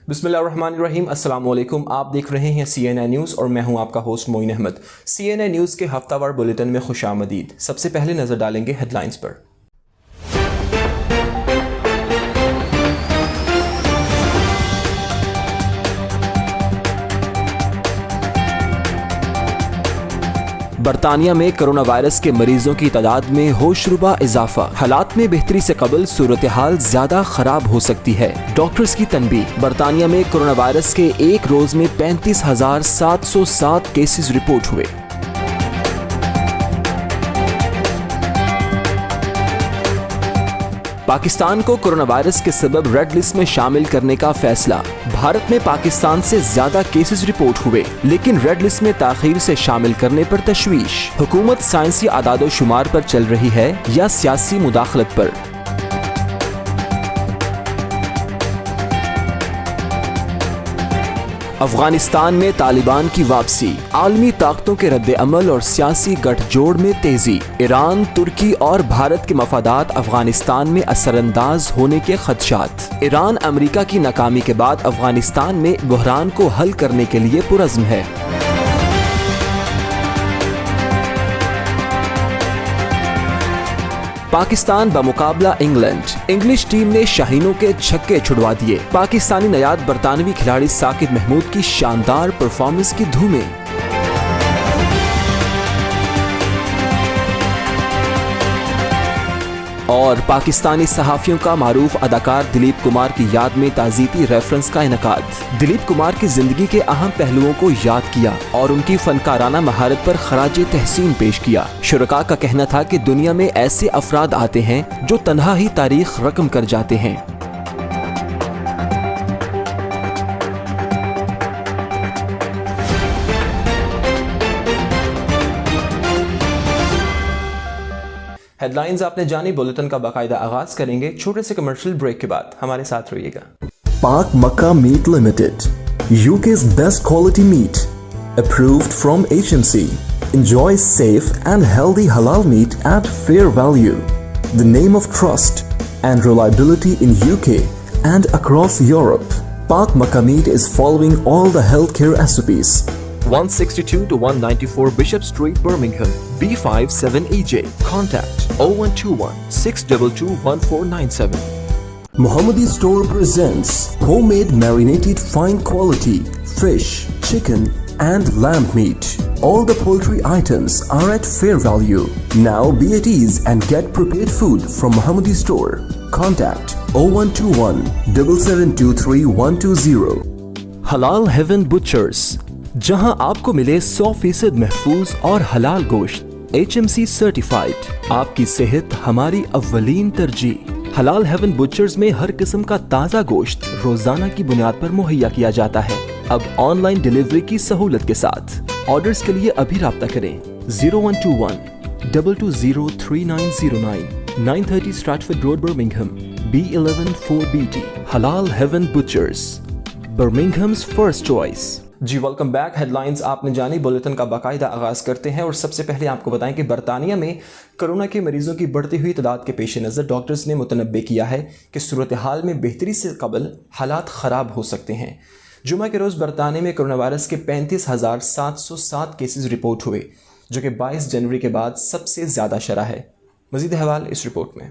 बिस्मिल्लाहिर्रहमानिर्रहीम। अस्सलाम वालेकुम। आप देख रहे हैं CNN न्यूज़ और मैं हूं आपका host Moin Ahmed. CNN news के हफ्तावार बुलेटिन में खुशामदीद। सबसे पहले नजर डालेंगे हेडलाइंस पर। बरतानिया में कोरोना वायरस के मरीजों की तादाद में होशरुबा इजाफा। हालात में बेहतरी से कबल सूरत हाल ज्यादा खराब हो सकती है, डॉक्टर्स की तनबीह। बरतानिया में कोरोना वायरस के एक रोज में 35,707 केसेस रिपोर्ट हुए। पाकिस्तान को कोरोना वायरस के सबब रेड लिस्ट में शामिल करने का फैसला। भारत में पाकिस्तान से ज्यादा केसेस रिपोर्ट हुए, लेकिन रेड लिस्ट में ताखीर से शामिल करने पर तशवीश। हुकूमत साइंसी आदादो शुमार पर चल रही है या सियासी मुदाखलत पर? अफगानिस्तान में तालिबान की वापसी, आलमी ताकतों के रद्द अमल और सियासी गठजोड़ में तेजी। ईरान, तुर्की और भारत के मफादात अफगानिस्तान में असरअंदाज होने के खदशात। ईरान अमेरिका की नाकामी के बाद अफगानिस्तान में बहरान को हल करने के लिए पुरज़्म है। पाकिस्तान बमुकाबला इंग्लैंड, इंग्लिश टीम ने शाहीनों के छक्के छुड़वा दिए। पाकिस्तानी नयाद बरतानवी खिलाड़ी साकिब महमूद की शानदार परफॉर्मेंस की धूमें। और पाकिस्तानी सहाफियों का मारूफ अदाकार दिलीप कुमार की याद में ताज़ीती रेफरेंस का इनेकाद। दिलीप कुमार की जिंदगी के अहम पहलुओं को याद किया और उनकी फनकाराना महारत पर खराजे तहसीन पेश किया। शुरका का कहना था कि दुनिया में ऐसे अफराद आते हैं जो तन्हा ही तारीख रकम कर जाते हैं। हेडलाइंस आपने जानी। बुलेटिन का बाकायदा आगाज करेंगे छोटे से कमर्शियल ब्रेक के बाद। हमारे साथ रहिएगा। Pak Makkah Meat Limited, UK's best quality meat, approved from HMC. Enjoy safe and healthy halal meat at fair value. The name of trust and reliability in UK and across Europe. Pak Makkah Meat is following all the healthcare SOPs. 162 to 194 Bishop Street, Birmingham, B57EJ. Contact 0121 622 1497. Muhammadi Store presents homemade marinated fine quality fish, chicken and lamb meat. All the poultry items are at fair value. Now be at ease and get prepared food from Muhammadi Store. Contact 0121 7723 120. हलाल haven butchers, जहां आपको मिले 100% महफूज और हलाल गोश्त, HMC certified. आपकी सेहत हमारी अव्वलीन तरजीह। हलाल हेवन बुचर्स में हर किस्म का ताज़ा गोश्त रोजाना की बुनियाद पर मुहैया किया जाता है, अब ऑनलाइन डिलीवरी की सहूलत के साथ। ऑर्डर्स के लिए अभी राब्ता करें 0121 220 3909, 930 Stratford road, Birmingham, B11 4BT। हलाल हेवन बुचर्स, बर्मिंघम्स फर्स्ट चॉइस। जी वेलकम बैक। हेडलाइंस आपने जानी। बुलेटिन का बाकायदा आगाज करते हैं और सबसे पहले आपको बताएं कि बरतानिया में कोरोना के मरीजों की बढ़ती हुई तादाद के पेश नज़र डॉक्टर्स ने मुतनब्बे किया है कि सूरत हाल में बेहतरी से कबल हालात ख़राब हो सकते हैं। जुमा के रोज़ बरतानिया में कोरोना वायरस के 35,707 केसेस रिपोर्ट हुए, जो कि 22 जनवरी के बाद सबसे ज़्यादा शरह है। मज़ीद अहवाल इस रिपोर्ट में।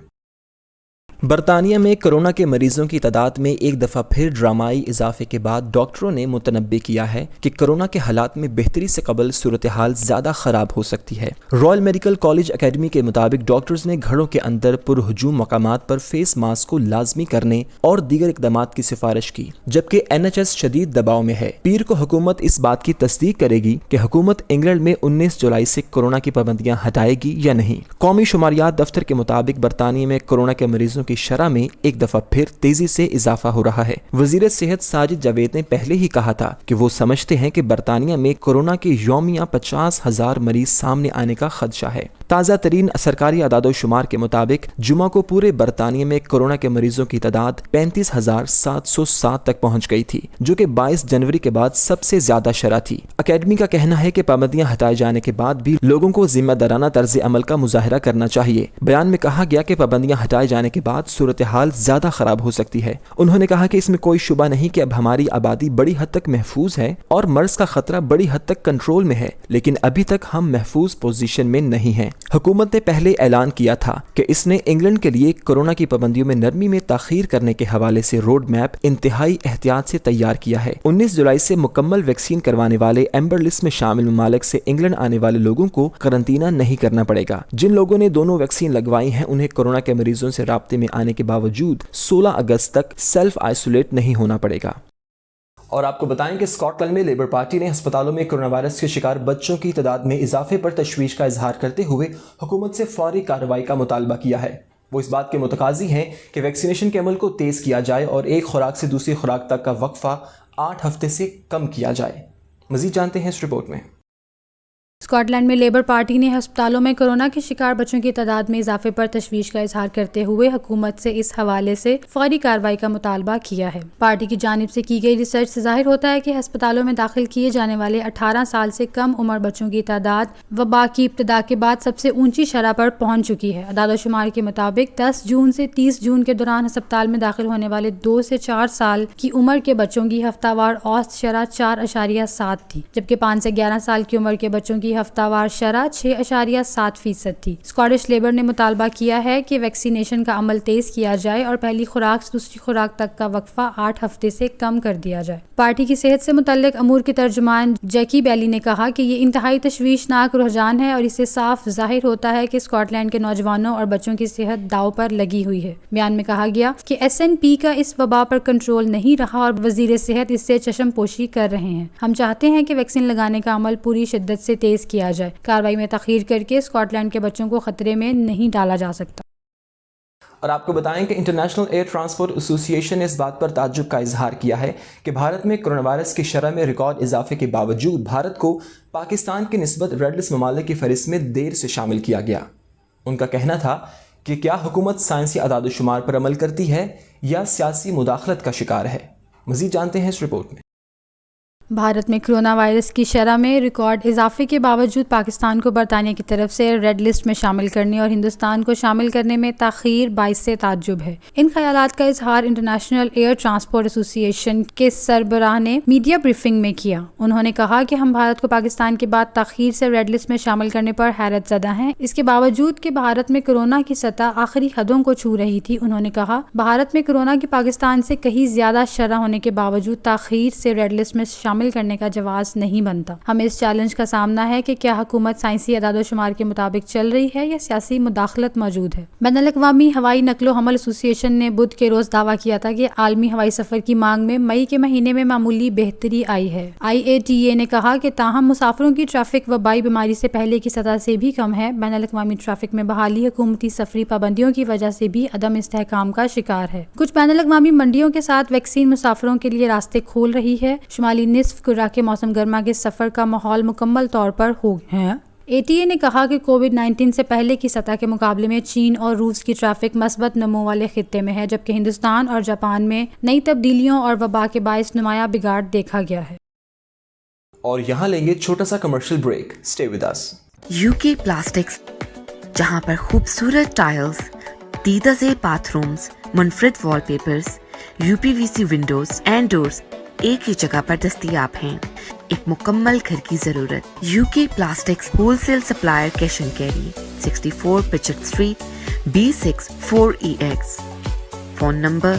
बरतानिया में कोरोना के मरीजों की तादाद में एक दफ़ा फिर ड्रामाई इजाफे के बाद डॉक्टरों ने मुतनब्बे किया है कि कोरोना के हालात में बेहतरी से कबल सूरत हाल ज़्यादा ख़राब हो सकती है। रॉयल मेडिकल कॉलेज अकेडमी के मुताबिक डॉक्टर्स ने घरों के अंदर पुरहुजूम मकामात पर फेस मास्क को लाजमी करने और दीगर इकदाम की सिफारिश की, जबकि NHS शदीद दबाव में है। पीर को हुकूमत इस बात की तस्दीक करेगी कि हुकूमत इंग्लैंड में 19 जुलाई से कोरोना की पाबंदियां हटाएगी या नहीं। कौमी शुमारियात दफ्तर के मुताबिक बरतानिया में कोरोना के मरीजों की शरह में एक दफा फिर तेजी से इजाफा हो रहा है। वजीर सेहत साजिद जावेद ने पहले ही कहा था कि वो समझते हैं कि बरतानिया में कोरोना के यौमिया 50,000 मरीज सामने आने का खदशा है। تازہ ترین سرکاری اعداد و شمار کے مطابق جمعہ کو پورے برطانیہ میں کورونا کے مریضوں کی تعداد 35,707 تک پہنچ گئی تھی، جو کہ 22 جنوری کے بعد سب سے زیادہ شرح تھی۔ اکیڈمی کا کہنا ہے کہ پابندیاں ہٹائے جانے کے بعد بھی لوگوں کو ذمہ دارانہ طرز عمل کا مظاہرہ کرنا چاہیے۔ بیان میں کہا گیا کہ پابندیاں ہٹائے جانے کے بعد صورتحال زیادہ خراب ہو سکتی ہے۔ انہوں نے کہا کہ اس میں کوئی شبہ نہیں کہ اب ہماری آبادی بڑی حد تک محفوظ ہے اور مرض کا خطرہ بڑی حد تک کنٹرول میں ہے، لیکن ابھی تک ہم محفوظ پوزیشن میں نہیں ہیں۔ حکومت نے پہلے اعلان کیا تھا کہ اس نے انگلینڈ کے لیے کورونا کی پابندیوں میں نرمی میں تاخیر کرنے کے حوالے سے روڈ میپ انتہائی احتیاط سے تیار کیا ہے۔ 19 جولائی سے مکمل ویکسین کروانے والے ایمبر لسٹ میں شامل ممالک سے انگلینڈ آنے والے لوگوں کو قرنطینہ نہیں کرنا پڑے گا۔ جن لوگوں نے دونوں ویکسین لگوائی ہیں انہیں کورونا کے مریضوں سے رابطے میں آنے کے باوجود 16 اگست تک سیلف آئسولیٹ نہیں ہونا پڑے گا۔ اور آپ کو بتائیں کہ اسکاٹ لینڈ میں لیبر پارٹی نے ہسپتالوں میں کورونا وائرس کے شکار بچوں کی تعداد میں اضافے پر تشویش کا اظہار کرتے ہوئے حکومت سے فوری کارروائی کا مطالبہ کیا ہے۔ وہ اس بات کے متقاضی ہیں کہ ویکسینیشن کے عمل کو تیز کیا جائے اور ایک خوراک سے دوسری خوراک تک کا وقفہ 8 ہفتے سے کم کیا جائے۔ مزید جانتے ہیں اس رپورٹ میں۔ اسکاٹ لینڈ میں لیبر پارٹی نے ہسپتالوں میں کورونا کے شکار بچوں کی تعداد میں اضافے پر تشویش کا اظہار کرتے ہوئے حکومت سے اس حوالے سے فوری کارروائی کا مطالبہ کیا ہے۔ پارٹی کی جانب سے کی گئی ریسرچ سے ظاہر ہوتا ہے کہ ہسپتالوں میں داخل کیے جانے والے 18 سال سے کم عمر بچوں کی تعداد وبا کی ابتدا کے بعد سب سے اونچی شرح پر پہنچ چکی ہے۔ اعداد و شمار کے مطابق 10 جون سے 30 جون کے دوران ہسپتال میں داخل ہونے والے 2 سے 4 سال کی عمر کے بچوں کی ہفتہ وار اوسط شرح 4.7 تھی، جبکہ 5 سے 11 سال کی عمر کے بچوں کی ہفتہ وار شرح 6.7% تھی۔ اسکاٹش لیبر نے مطالبہ کیا ہے کہ ویکسینیشن کا عمل تیز کیا جائے اور پہلی خوراک سے دوسری خوراک تک کا وقفہ 8 ہفتے سے کم کر دیا جائے۔ پارٹی کی صحت سے متعلق امور کی ترجمان جیکی بیلی نے کہا کہ یہ انتہائی تشویشناک رجحان ہے اور اس سے صاف ظاہر ہوتا ہے کہ اسکاٹ لینڈ کے نوجوانوں اور بچوں کی صحت داؤ پر لگی ہوئی ہے۔ بیان میں کہا گیا کہ SNP کا اس وبا پر کنٹرول نہیں رہا اور وزیر صحت اس سے چشم پوشی کر رہے ہیں۔ ہم چاہتے ہیں کہ ویکسین لگانے کا عمل پوری شدت سے تیز کیا جائے۔ کارروائی میں تاخیر کر کے اسکاٹ لینڈ کے بچوں کو خطرے میں نہیں ڈالا جا سکتا۔ اور آپ کو بتائیں کہ انٹرنیشنل ایئر ٹرانسپورٹ ایسوسی ایشن نے اس بات پر تعجب کا اظہار کیا ہے کہ بھارت میں کورونا وائرس کی شرح میں ریکارڈ اضافے کے باوجود بھارت کو پاکستان کی نسبت ریڈ لسٹ ممالک کی فہرست میں دیر سے شامل کیا گیا۔ ان کا کہنا تھا کہ کیا حکومت سائنسی اعداد و شمار پر عمل کرتی ہے یا سیاسی مداخلت کا شکار ہے؟ مزید جانتے ہیں اس رپورٹ میں۔ بھارت میں کرونا وائرس کی شرح میں ریکارڈ اضافے کے باوجود پاکستان کو برطانیہ کی طرف سے ریڈ لسٹ میں شامل کرنے اور ہندوستان کو شامل کرنے میں تاخیر باعث سے تعجب ہے۔ ان خیالات کا اظہار انٹرنیشنل ایئر ٹرانسپورٹ ایسوسی ایشن کے سربراہ نے میڈیا بریفنگ میں کیا۔ انہوں نے کہا کہ ہم بھارت کو پاکستان کے بعد تاخیر سے ریڈ لسٹ میں شامل کرنے پر حیرت زدہ ہیں، اس کے باوجود کہ بھارت میں کورونا کی سطح آخری حدوں کو چھو رہی تھی۔ انہوں نے کہا بھارت میں کورونا کی پاکستان سے کہیں زیادہ شرح ہونے کے باوجود تاخیر سے ریڈ لسٹ میں شامل کرنے کا جواز نہیں بنتا۔ ہمیں اس چیلنج کا سامنا ہے کہ کیا حکومت سائنسی اعداد و شمار کے مطابق چل رہی ہے یا سیاسی مداخلت موجود ہے۔ بین الاقوامی ہوائی نقل و حمل ایسوسی ایشن نے بدھ کے روز دعویٰ کیا تھا کہ عالمی ہوائی سفر کی مانگ میں مئی کے مہینے میں معمولی بہتری آئی ہے۔ IATA نے کہا کہ تاہم مسافروں کی ٹریفک وبائی بیماری سے پہلے کی سطح سے بھی کم ہے۔ بین الاقوامی ٹریفک میں بحالی حکومتی سفری پابندیوں کی وجہ سے بھی عدم استحکام کا شکار ہے۔ کچھ بین الاقوامی منڈیوں کے ساتھ ویکسین مسافروں کے لیے راستے کھول رہی ہے۔ شمالی نصف کرہ کے موسم گرما کے سفر کا ماحول مکمل طور پر ہو گیا ہے۔ ATA نے کہا کہ کووڈ-19 سے پہلے کی سطح کے مقابلے میں چین اور روس کی ٹریفک مثبت نمو والے خطے میں ہے، جبکہ ہندوستان اور جاپان میں نئی تبدیلیوں اور وبا کے باعث نمایاں بگاڑ دیکھا گیا ہے۔ اور یہاں لیں گے چھوٹا سا commercial break. Stay with us. UK plastics, جہاں پر خوبصورت ٹائلز، دیدہ زیب باتھ رومز، منفرد وال papers, UPVC Windows and doors ایک ہی جگہ پر دستیاب ہیں۔ ایک مکمل گھر کی ضرورت۔ UK plastics whole sale supplier cash and carry, 64 پچٹ street, B6 4EX۔ Phone number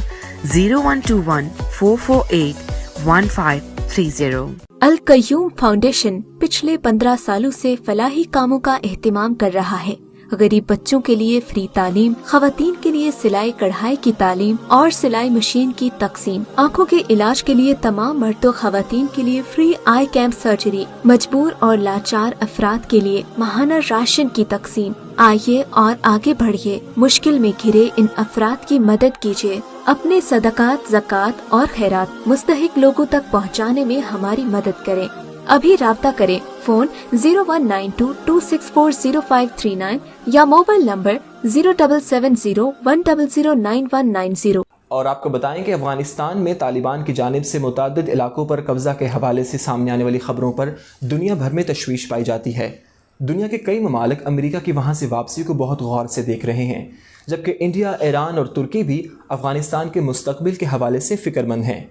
0121 448 1530۔ Al-Qayyum foundation پچھلے 15 سالوں سے فلاحی کاموں کا اہتمام کر رہا ہے۔ غریب بچوں کے لیے فری تعلیم، خواتین کے لیے سلائی کڑھائی کی تعلیم اور سلائی مشین کی تقسیم، آنکھوں کے علاج کے لیے تمام مرد و خواتین کے لیے فری آئی کیمپ سرجری، مجبور اور لاچار افراد کے لیے ماہانہ راشن کی تقسیم۔ آئیے اور آگے بڑھیے، مشکل میں گھرے ان افراد کی مدد کیجیے۔ اپنے صدقات، زکوٰۃ اور خیرات مستحق لوگوں تک پہنچانے میں ہماری مدد کریں۔ अभी राब्ता करें फोन 019226400539 या मोबाइल नंबर 077010099190। और आपको बताएं कि अफगानिस्तान में तालिबान की जानिब से मुतअद्दिद इलाकों पर कब्ज़ा के हवाले से सामने आने वाली खबरों पर दुनिया भर में तशवीश पाई जाती है। दुनिया के कई ममालिक अमेरिका की वहाँ से वापसी को बहुत गौर से देख रहे हैं, जबकि इंडिया, ईरान और तुर्की भी अफगानिस्तान के मुस्तकबिल के हवाले से फ़िक्रमंद हैं।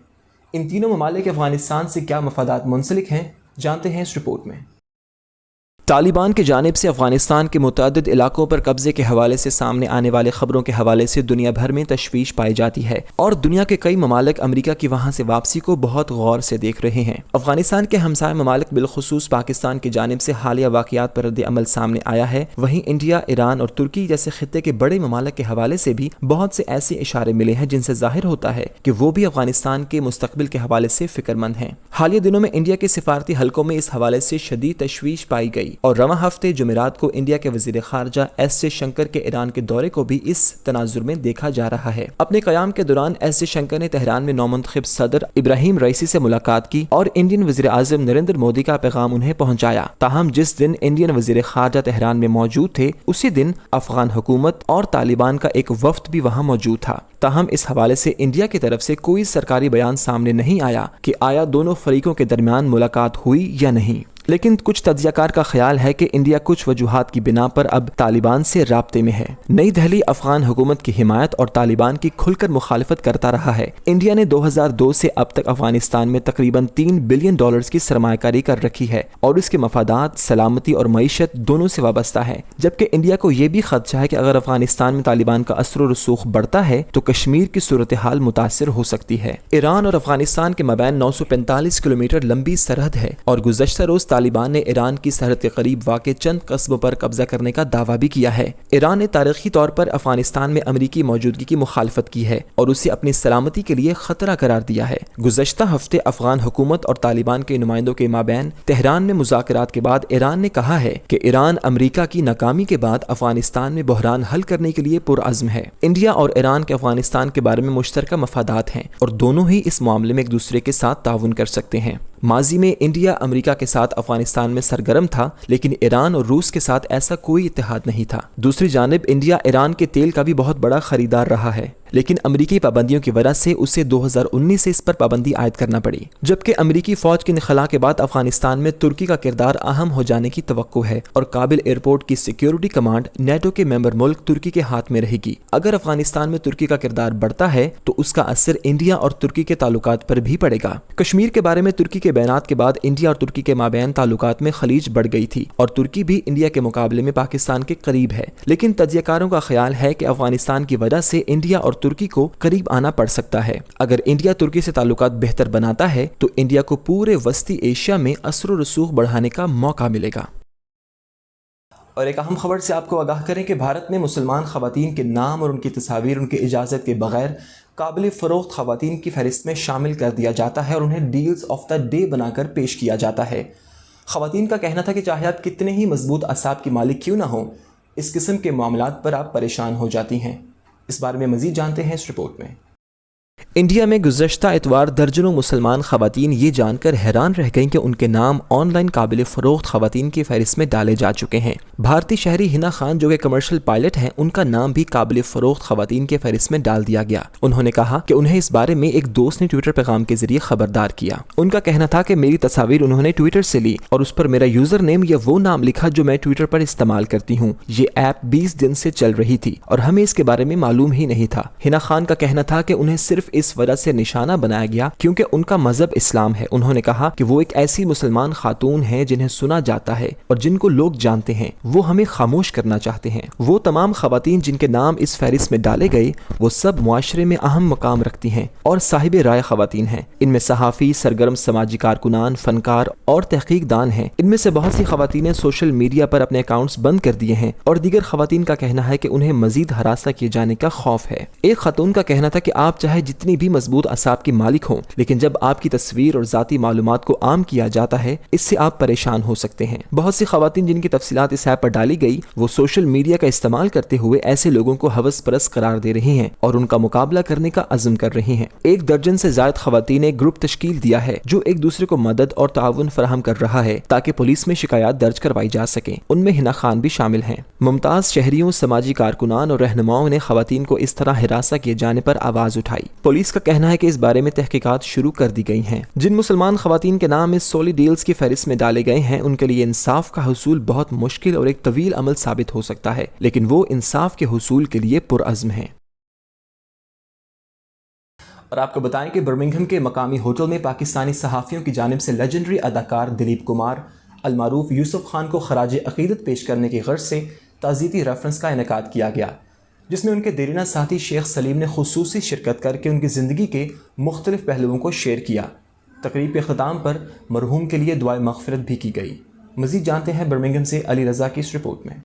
इन तीनों ममालिक अफगानिस्तान से क्या मफादात मुंसलिक हैं, जानते हैं इस रिपोर्ट में। तालिबान की जानिब से अफगानिस्तान के मुतअद्दिद इलाकों पर कब्जे के हवाले से सामने आने वाले खबरों के हवाले से दुनिया भर में तशवीश पाई जाती है और दुनिया के कई ममालिक अमेरिका की वहाँ से वापसी को बहुत गौर से देख रहे हैं। अफगानिस्तान के हमसाय ममालिक बिलखुसूस पाकिस्तान की जानिब से हालिया वाक़यात पर रद्द-ए-अमल सामने आया है। वहीं इंडिया, ईरान और तुर्की जैसे खित्ते के बड़े ममालिक के हवाले से भी बहुत से ऐसे इशारे मिले हैं जिनसे जाहिर होता है कि वो भी अफगानिस्तान के मुस्तकबिल के हवाले से फिक्रमंद हैं। हालिया दिनों में इंडिया के सिफारती हलकों में इस हवाले से शदीद तशवीश पाई गई और रवां हफ्ते जुमेरात को इंडिया के वजीर खारजा एस जयशंकर के ईरान के दौरे को भी इस तनाजुर में देखा जा रहा है। अपने क़याम के दौरान एस जयशंकर ने तेहरान में नौमुंतखब सदर इब्राहिम रईसी से मुलाकात की और इंडियन वजीर आज़म नरेंद्र मोदी का पैगाम उन्हें पहुंचाया। ताहम जिस दिन इंडियन वजीर खारजा तेहरान में मौजूद थे, उसी दिन अफगान हुकूमत और तालिबान का एक वफ्द भी वहां मौजूद था। ताहम इस हवाले से इंडिया की तरफ से कोई सरकारी बयान सामने नहीं आया कि आया दोनों फरीकों के दरमियान मुलाकात हुई या नहीं। लेकिन कुछ तज्ज़ियाकार का ख्याल है कि इंडिया कुछ वजूहात की बिना पर अब तालिबान से राब्ते में है। नई दिल्ली अफगान हुकूमत की हिमायत और तालिबान की खुलकर मुखालिफत करता रहा है। इंडिया ने 2002 से अब तक अफगानिस्तान में तकरीबन $3 बिलियन की सरमायाकारी कर रखी है और इसके मफादात सलामती और मईशत दोनों से वाबस्ता है। जबकि इंडिया को यह भी खदशा है कि अगर अफगानिस्तान में तालिबान का असर रसूख बढ़ता है तो कश्मीर की सूरत हाल मुतासिर हो सकती है। ईरान और अफगानिस्तान के मबैन 945 किलोमीटर लंबी सरहद है और गुज़श्ता रोज तालिबान ने ईरान की सरहद के करीब वाक़े चंद कस्बों पर कब्जा करने का दावा भी किया है। ईरान ने तारीखी तौर पर अफगानिस्तान में अमरीकी मौजूदगी की मुखालफत की है और उसे अपनी सलामती के लिए खतरा करार दिया है। गुज़श्ता हफ्ते अफगान हुकूमत और तालिबान के नुमाइंदों के माबैन तेहरान में मुज़ाकरात के बाद ईरान ने कहा है कि ईरान अमरीका की नाकामी के बाद अफगानिस्तान में बहरान हल करने के लिए पुरअज़्म है। इंडिया और ईरान के अफगानिस्तान के बारे में मुश्तरका मफादात हैं और दोनों ही इस मामले में एक दूसरे के साथ ताउन कर सकते हैं। माजी में इंडिया अमेरिका के साथ अफगानिस्तान में सरगर्म था, लेकिन ईरान और रूस के साथ ऐसा कोई इत्तेहाद नहीं था। दूसरी जानिब इंडिया ईरान के तेल का भी बहुत बड़ा खरीदार रहा है, लेकिन अमरीकी पाबंदियों की वजह से उसे 2019 से इस पर पाबंदी आयद करना पड़ी। जबकि अमरीकी फौज के इनखला के बाद अफगानिस्तान में तुर्की का किरदार अहम हो जाने की तवक्को है और काबिल एयरपोर्ट की सिक्योरिटी कमांड नेटो के मेंबर मुल्क तुर्की के हाथ में रहेगी। अगर अफगानिस्तान में तुर्की का किरदार बढ़ता है तो उसका असर इंडिया और तुर्की के ताल्लुकात पर भी पड़ेगा। कश्मीर के बारे में तुर्की के बयानात के बाद इंडिया और तुर्की के माबैन ताल्लुकात में खलीज बढ़ गई थी और तुर्की भी इंडिया के मुकाबले में पाकिस्तान के करीब है। लेकिन तज्ज़ियाकारों का ख्याल है कि अफगानिस्तान की वजह से इंडिया और तुर्की को करीब आना पड़ सकता है। अगर इंडिया तुर्की से ताल्लुकात बेहतर बनाता है तो इंडिया को पूरे वस्ती एशिया में असर रसूख बढ़ाने का मौका मिलेगा। और एक अहम खबर से आपको आगाह करें कि भारत में मुसलमान खवातीन के नाम और उनकी तस्वीर उनकी इजाज़त के बगैर काबिल फ़रोख्त खवातीन की फहरिस्त में शामिल कर दिया जाता है और उन्हें डील्स ऑफ द डे बनाकर पेश किया जाता है। खवातीन का कहना था कि चाहे आप कितने ही मजबूत असाब की मालिक क्यों ना हो, इस किस्म के मामलात पर आप परेशान हो जाती हैं। इस बारे में मज़ीद जानते हैं इस रिपोर्ट में। इंडिया में गुज़श्ता इतवार दर्जनों मुसलमान खवातीन ये जानकर हैरान रह गईं कि उनके नाम ऑनलाइन काबिल फ़रोख्त खवातीन की फहरिस्त में डाले जा चुके हैं। भारतीय शहरी हिना खान जो कि कमर्शियल पायलट हैं, उनका नाम भी काबिल फ़रोख्त खवातीन के फहरिस्त में डाल दिया गया। उन्होंने कहा कि उन्हें इस बारे में एक दोस्त ने ट्विटर पैगाम के जरिए खबरदार किया। उनका कहना था कि मेरी तस्वीर उन्होंने ट्विटर से ली और उस पर मेरा यूज़र नेम या वो नाम लिखा जो मैं ट्विटर पर इस्तेमाल करती हूँ। ये ऐप 20 दिन से चल रही थी और हमें इसके बारे में मालूम ही नहीं था। हिना खान का कहना था कि उन्हें सिर्फ इस वजह से निशाना बनाया गया क्योंकि उनका मजहब इस्लाम है। उन्होंने कहा कि वो एक ऐसी मुसलमान खातून है जिन्हें सुना जाता है और जिनको लोग जानते हैं, वो हमें खामोश करना चाहते हैं। वो तमाम खवातीन जिनके नाम इस फहरिस्त में डाले गए वो सब मुआशरे में अहम मकाम रखती हैं और साहिब राय खवातीन हैं। इनमें सहाफ़ी, सरगर्म समाजी कारकुनान, फनकार और तहकीक दान हैं। इनमें से बहुत सी खवातीन ने सोशल मीडिया पर अपने अकाउंट्स बंद कर दिए हैं और दीगर खवातीन का कहना है कि उन्हें मजीद हरासा किए जाने का खौफ है। एक खातून का कहना था कि आप चाहे जितनी کتنی بھی مضبوط اعصاب کے مالک ہوں، لیکن جب آپ کی تصویر اور ذاتی معلومات کو عام کیا جاتا ہے اس سے آپ پریشان ہو سکتے ہیں۔ بہت سی خواتین جن کی تفصیلات اس ایپ پر ڈالی گئی وہ سوشل میڈیا کا استعمال کرتے ہوئے ایسے لوگوں کو ہوس پرست قرار دے رہی ہیں اور ان کا مقابلہ کرنے کا عزم کر رہی ہیں۔ 1 درجن سے زائد خواتین نے گروپ تشکیل دیا ہے جو ایک دوسرے کو مدد اور تعاون فراہم کر رہا ہے تاکہ پولیس میں شکایات درج کروائی جا سکیں۔ ان میں حنا خان بھی شامل ہیں۔ ممتاز شہریوں، سماجی کارکنان اور رہنماؤں نے خواتین کو اس طرح ہراساں کیے جانے پر آواز اٹھائی۔ پولیس کا کہنا ہے کہ اس بارے میں تحقیقات شروع کر دی گئی ہیں۔ جن مسلمان خواتین کے نام اس سولی ڈیلز کی فہرست میں ڈالے گئے ہیں ان کے لیے انصاف کا حصول بہت مشکل اور ایک طویل عمل ثابت ہو سکتا ہے، لیکن وہ انصاف کے حصول کے لیے پرعزم ہیں۔ اور آپ کو بتائیں کہ برمنگھم کے مقامی ہوٹل میں پاکستانی صحافیوں کی جانب سے لیجنڈری اداکار دلیپ کمار المعروف یوسف خان کو خراج عقیدت پیش کرنے کی غرض سے تعزیتی ریفرنس کا انعقاد کیا گیا، جس میں ان کے دیرینہ ساتھی شیخ سلیم نے خصوصی شرکت کر کے ان کی زندگی کے مختلف پہلوؤں کو شیئر کیا۔ تقریب کے اختتام پر مرحوم کے لیے دعائے مغفرت بھی کی گئی۔ مزید جانتے ہیں برمنگھم سے علی رضا کی اس رپورٹ میں۔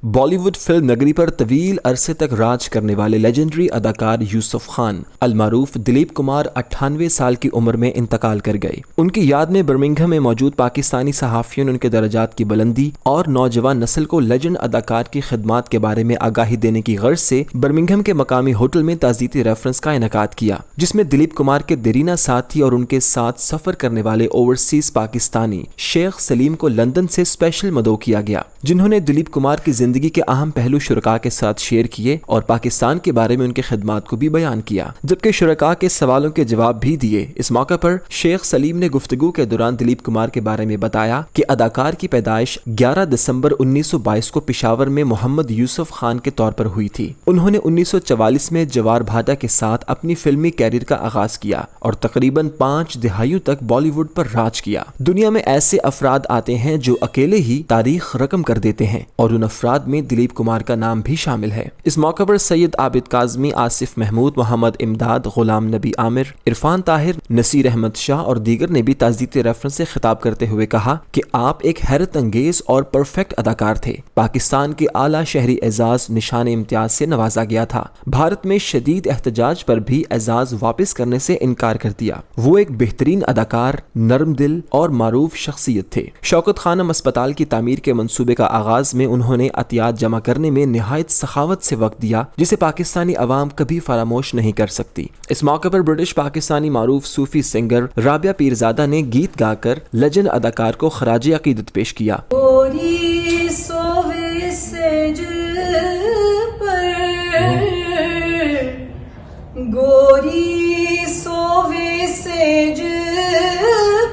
بالی ووڈ فلم نگری پر طویل عرصے تک راج کرنے والے لیجنڈری اداکار یوسف خان المعروف دلیپ کمار 98 سال کی عمر میں انتقال کر گئے۔ ان کی یاد میں برمنگھم میں موجود پاکستانی صحافیوں نے ان کے درجات کی بلندی اور نوجوان نسل کو لیجنڈ اداکار کی خدمات کے بارے میں آگاہی دینے کی غرض سے برمنگھم کے مقامی ہوٹل میں تعزیتی ریفرنس کا انعقاد کیا، جس میں دلیپ کمار کے دیرینہ ساتھی اور ان کے ساتھ سفر کرنے والے اوورسیز پاکستانی شیخ سلیم کو لندن سے اسپیشل مدعو کیا گیا، جنہوں نے دلیپ کمار کی زندگی کے اہم پہلو شرکاء کے ساتھ شیئر کیے اور پاکستان کے بارے میں ان کے خدمات کو بھی بیان کیا، جبکہ شرکاء کے سوالوں کے جواب بھی دیے۔ اس موقع پر شیخ سلیم نے گفتگو کے دوران دلیپ کمار کے بارے میں بتایا کہ اداکار کی پیدائش 11 دسمبر 1922 کو پشاور میں محمد یوسف خان کے طور پر ہوئی تھی۔ انہوں نے 1944 میں جوار بھاٹا کے ساتھ اپنی فلمی کیریئر کا آغاز کیا اور تقریباً 5 دہائیوں تک بالی ووڈ پر راج کیا۔ دنیا میں ایسے افراد آتے ہیں جو اکیلے ہی تاریخ رقم کر دیتے ہیں اور ان افراد میں دلیپ کمار کا نام بھی شامل ہے۔ اس موقع پر سید عابد کاظمی، آصف محمود، محمد امداد، غلام نبی عامر، عرفان طاہر، نصیر احمد شاہ اور دیگر نے بھی تعزیتی ریفرنس سے خطاب کرتے ہوئے کہا کہ آپ ایک حیرت انگیز اور پرفیکٹ اداکار تھے۔ پاکستان کے اعلیٰ شہری اعزاز نشان امتیاز سے نوازا گیا تھا۔ بھارت میں شدید احتجاج پر بھی اعزاز واپس کرنے سے انکار کر دیا۔ وہ ایک بہترین اداکار، نرم دل اور معروف شخصیت تھے۔ شوکت خانم اسپتال کی تعمیر کے منصوبے کا آغاز میں انہوں نے عطیات جمع کرنے میں نہایت سخاوت سے وقت دیا، جسے پاکستانی عوام کبھی فراموش نہیں کر سکتی۔ اس موقع پر برٹش پاکستانی معروف صوفی سنگر رابعہ پیرزادہ نے گیت گا کر لیجنڈ اداکار کو خراج عقیدت پیش کیا۔ گوری سووے سیج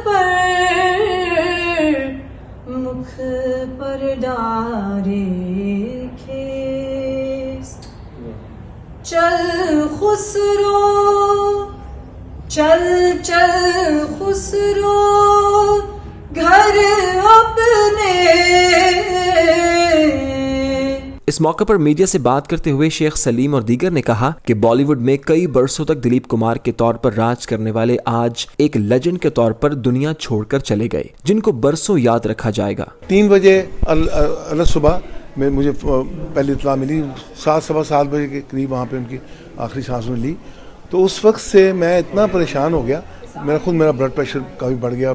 پر مکھ پر ڈارے کھیس، چل خسرو چل چل خسرو گھر اپنے۔ اس موقع پر میڈیا سے بات کرتے ہوئے شیخ سلیم اور دیگر نے کہا کہ بالی ووڈ میں کئی برسوں تک دلیپ کمار کے طور پر راج کرنے والے آج ایک لیجنڈ کے طور پر دنیا چھوڑ کر چلے گئے، جن کو برسوں یاد رکھا جائے گا۔ 3 بجے صبح میں مجھے پہلی اطلاع ملی، 7 بجے کے قریب وہاں پہ ان کی آخری سانس میں لی، تو اس وقت سے میں اتنا پریشان ہو گیا، میرا بلڈ پریشر کافی بڑھ گیا،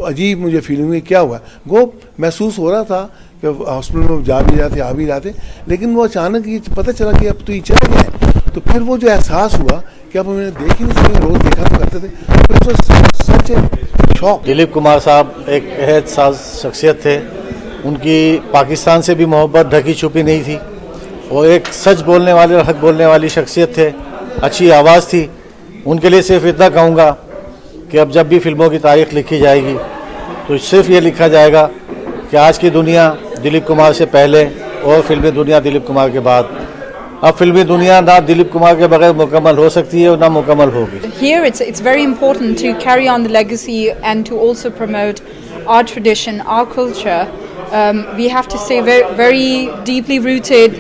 عجیب مجھے فیلنگ ہوئی کیا ہوا ہے، وہ محسوس ہو رہا تھا کہ ہاسپٹل میں جا بھی جاتے آ بھی جاتے، لیکن وہ اچانک یہ پتہ چلا کہ اب تو یہ چلے گئے ہیں، تو پھر وہ جو احساس ہوا کہ اب ہمیں دیکھ ہی نہیں سکتے، روز دیکھا تو کرتے تھے، سچ شوق۔ دلیپ کمار صاحب ایک عہد ساز شخصیت تھے، ان کی پاکستان سے بھی محبت ڈھکی چھپی نہیں تھی، وہ ایک سچ بولنے والے اور حق بولنے والی شخصیت تھے، اچھی آواز تھی۔ ان کے لیے صرف اتنا کہوں گا کہ اب جب بھی فلموں کی تاریخ لکھی جائے گی تو صرف یہ لکھا جائے گا کہ آج کی دنیا دلیپ کمار سے پہلے اور فلمی دنیا دلیپ کمار کے بعد۔ اب فلمی دنیا نہ دلیپ کمار کے بغیر مکمل ہو سکتی ہے اور نہ مکمل ہوگی۔ Here it's very important to carry on the legacy and to also promote our tradition, our culture. We have to stay very, very deeply rooted.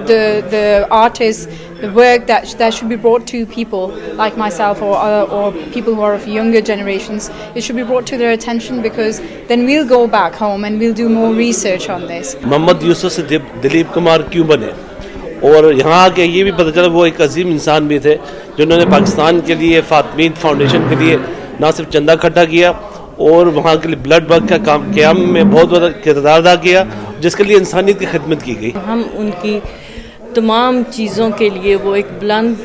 The artists, the work that should be brought to people like myself or people who are of younger generations, it should be brought to their attention, because then we'll go back home and we'll do more research on this. محمد یوسف سے دلیپ کمار کیوں بنے، اور یہاں آ کے یہ بھی پتہ چلا وہ ایک عظیم انسان بھی تھے जिन्होंने पाकिस्तान के लिए फातमीन फाउंडेशन के लिए ना सिर्फ चंदा इकट्ठा किया और वहाँ के लिए ब्लड बैंक का काम क़याम में बहुत बड़ा किरदार अदा किया, जिसके लिए इंसानियत की खिदमत की गई। हम उनकी तमाम चीज़ों के लिए वो एक बुलंद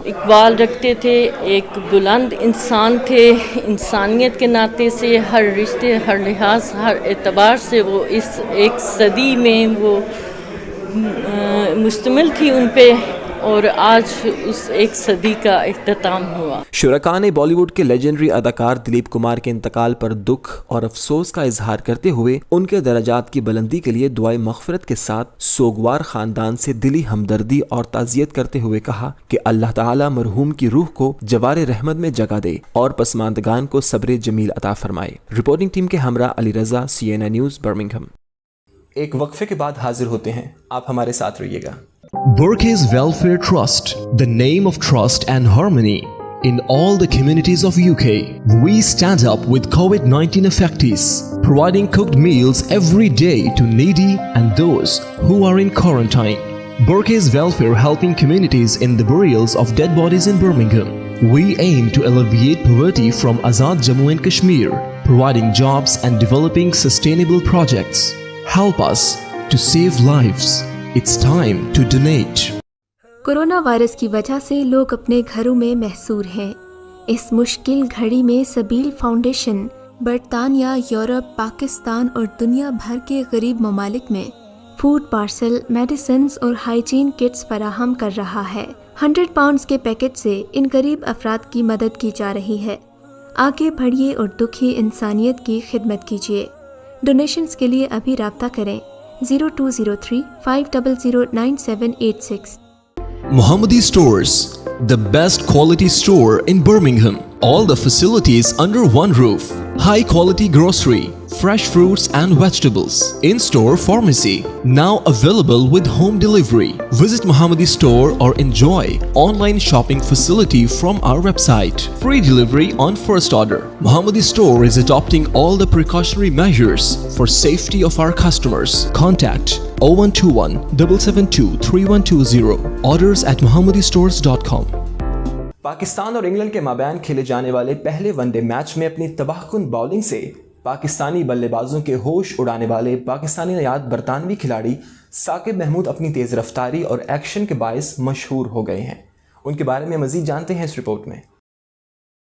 इकबाल रखते थे, एक बुलंद इंसान थे। इंसानियत के नाते से हर रिश्ते, हर लिहाज, हर एतबार से वो इस एक सदी में वो मुश्तमिल थी उन पे, और आज उस एक सदी का इख्तिताम हुआ। शुरका ने बॉलीवुड के लेजेंडरी अदाकार दिलीप कुमार के इंतकाल पर दुख और अफसोस का इजहार करते हुए उनके दर्जात की बुलंदी के लिए दुआए मग़फ़िरत के साथ सोगवार खानदान से दिली हमदर्दी और ताज़ियत करते हुए कहा कि अल्लाह ताला मरहूम की रूह को जवारे रहमत में जगह दे और पसमानदगान को सब्र जमील अता फरमाए। रिपोर्टिंग टीम के हमरा अली रजा, CNN न्यूज़, बर्मिंघम। एक वक्फे के बाद हाजिर होते हैं, आप हमारे साथ रहिएगा। Burke's Welfare Trust, the name of trust and harmony in all the communities of UK. We stand up with COVID-19 affectees, providing cooked meals every day to needy and those who are in quarantine. Burke's Welfare helping communities in the burials of dead bodies in Birmingham. We aim to alleviate poverty from Azad Jammu and Kashmir, providing jobs and developing sustainable projects. Help us to save lives. It's time to donate. Corona virus की वजह से लोग अपने घरों में महसूर हैं। इस मुश्किल घड़ी में सबील फाउंडेशन बरतानिया, यूरोप, पाकिस्तान और दुनिया भर के गरीब ममालिक में फूड पार्सल, मेडिसिन्स और हाइजीन किट्स फराहम कर रहा है। 100 पाउंड्स के पैकेट से इन गरीब अफराद की मदद की जा रही है। आगे बढ़िए और दुखी इंसानियत की खिदमत कीजिए। डोनेशंस के लिए अभी राब्ता करें 0203 500 9786। Mohammadi Stores, the best quality store in Birmingham. All the facilities under one roof. High quality grocery, fresh fruits and vegetables. In-store pharmacy, now available with home delivery. Visit Mohammadi Store or enjoy online shopping facility from our website. Free delivery on first order. Mohammadi Store is adopting all the precautionary measures for safety of our customers. Contact 0121 772 3120. Orders at mohammadistores.com. Pakistan और England के माबैन खेले जाने वाले पहले one day match में अपनी तबाहकुन bowling से पाकिस्तानी बल्लेबाजों के होश उड़ाने वाले पाकिस्तानी नयाद बरतानवी खिलाड़ी साकिब महमूद अपनी तेज़ रफ्तारी और एक्शन के बायस मशहूर हो गए हैं। उनके बारे में मज़ीद जानते हैं इस रिपोर्ट में।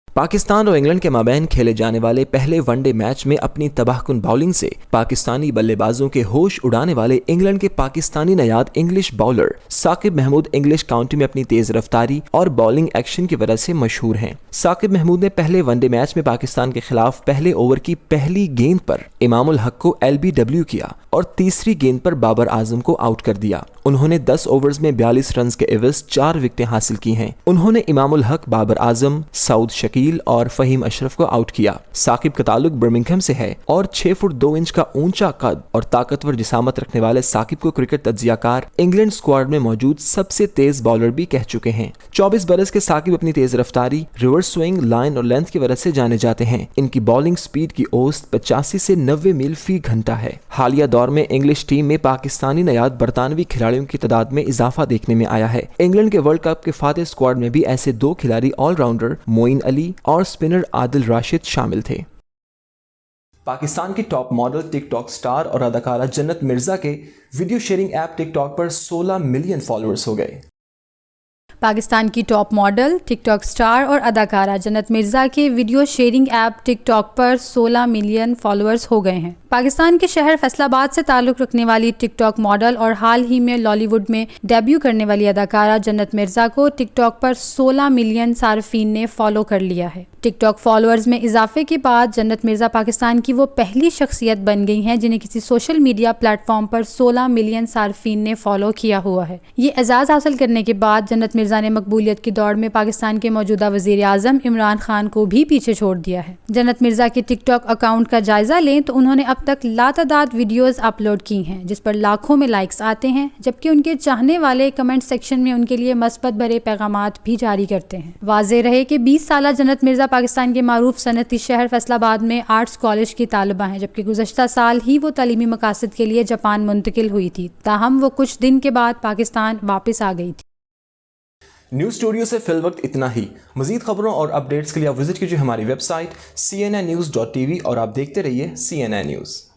पाकिस्तान और इंग्लैंड के माबैन खेले जाने वाले पहले वनडे मैच में अपनी तबाहकुन बॉलिंग से पाकिस्तानी बल्लेबाजों के होश उड़ाने वाले इंग्लैंड के पाकिस्तानी नयाद English bowler Saqib Mahmood English county में अपनी तेज रफ्तारी और बॉलिंग एक्शन की वजह से मशहूर हैं। साकिब महमूद ने पहले वनडे मैच में पाकिस्तान के खिलाफ पहले ओवर की पहली गेंद पर इमामुल हक को LBW किया और तीसरी गेंद पर बाबर आजम को आउट कर दिया। उन्होंने 10 ओवर्स में 42 रन के एवज 4 विकेटें हासिल की हैं। उन्होंने इमामुल हक, बाबर आजम, सऊद शकील और फहीम अशरफ को आउट किया। साकिब का ताल्लुक बर्मिंघम से है और 6 फुट 2 इंच का ऊंचा कद और ताकतवर जिसामत रखने वाले साकिब को क्रिकेट तज्जियाकार इंग्लैंड स्क्वाड में मौजूद सबसे तेज बॉलर भी कह चुके हैं। 24 बरस के साकिब अपनी तेज रफ्तारी, रिवर्स स्विंग, लाइन और लेंथ की वजह से जाने जाते हैं। इनकी बॉलिंग स्पीड की औसत 85 से 90 मील फी घंटा है। हालिया दौर में इंग्लिश टीम में पाकिस्तानी नयाद बरतानवी खिलाड़ियों की तादाद में इजाफा देखने में आया है। इंग्लैंड के वर्ल्ड कप के फातेह स्क्वाड में भी ऐसे 2 खिलाड़ी ऑलराउंडर मोइन अली और स्पिनर आदिल राशिद शामिल थे। पाकिस्तान की टॉप मॉडल, टिकटॉक स्टार और अदाकारा जन्नत मिर्जा के वीडियो शेयरिंग ऐप टिकटॉक पर 16 मिलियन फॉलोअर्स हो गए। पाकिस्तान की टॉप मॉडल, टिकटॉक स्टार और अदाकारा जन्नत मिर्ज़ा के वीडियो शेयरिंग ऐप टिकटॉक पर 16 मिलियन फॉलोअर्स हो गए हैं। पाकिस्तान के शहर फैसलाबाद से ताल्लुक़ रखने वाली टिकटॉक मॉडल और हाल ही में लॉलीवुड में डेब्यू करने वाली अदाकारा जन्नत मिर्ज़ा को टिकटॉक पर 16 मिलियन सार्फिन ने फॉलो कर लिया है। टिकटॉक फॉलोअर्स में इजाफे के बाद जन्नत मिर्ज़ा पाकिस्तान की वो पहली शख्सियत बन गई हैं जिन्हें किसी सोशल मीडिया प्लेटफॉर्म पर 16 मिलियन सार्फिन ने फॉलो किया हुआ है। ये एजाज़ हासिल करने के बाद जन्नत मिर्ज़ा ने मकबूलियत की दौड़ में पाकिस्तान के मौजूदा वज़ीर आज़म इमरान खान को भी पीछे छोड़ दिया है। जन्नत मिर्ज़ा के टिकटॉक अकाउंट का जायज़ा लें तो उन्होंने अब तक लातादाद वीडियोस अपलोड की हैं जिस पर लाखों में लाइक्स आते हैं, जबकि उनके चाहने वाले कमेंट सेक्शन में उनके लिए मस्बत भरे पैगामात भी जारी करते हैं। वाज़ेह रहे कि 20 साला जन्नत मिर्ज़ा पाकिस्तान के मारूफ सनती शहर फैसलाबाद में आर्ट्स कॉलेज की तालिबा हैं, जबकि गुज़श्ता साल ही वो तालीमी मकासद के लिए जापान मुंतकिल हुई थी। ताहम वो कुछ दिन के बाद पाकिस्तान वापस आ गई थी। نیوز اسٹوڈیو سے فی الوقت اتنا ہی. مزید خبروں اور اپڈیٹس کے لیے آپ وزٹ کیجیے ہماری ویب سائٹ cnnews.tv اور آپ دیکھتے رہیے CNN نیوز.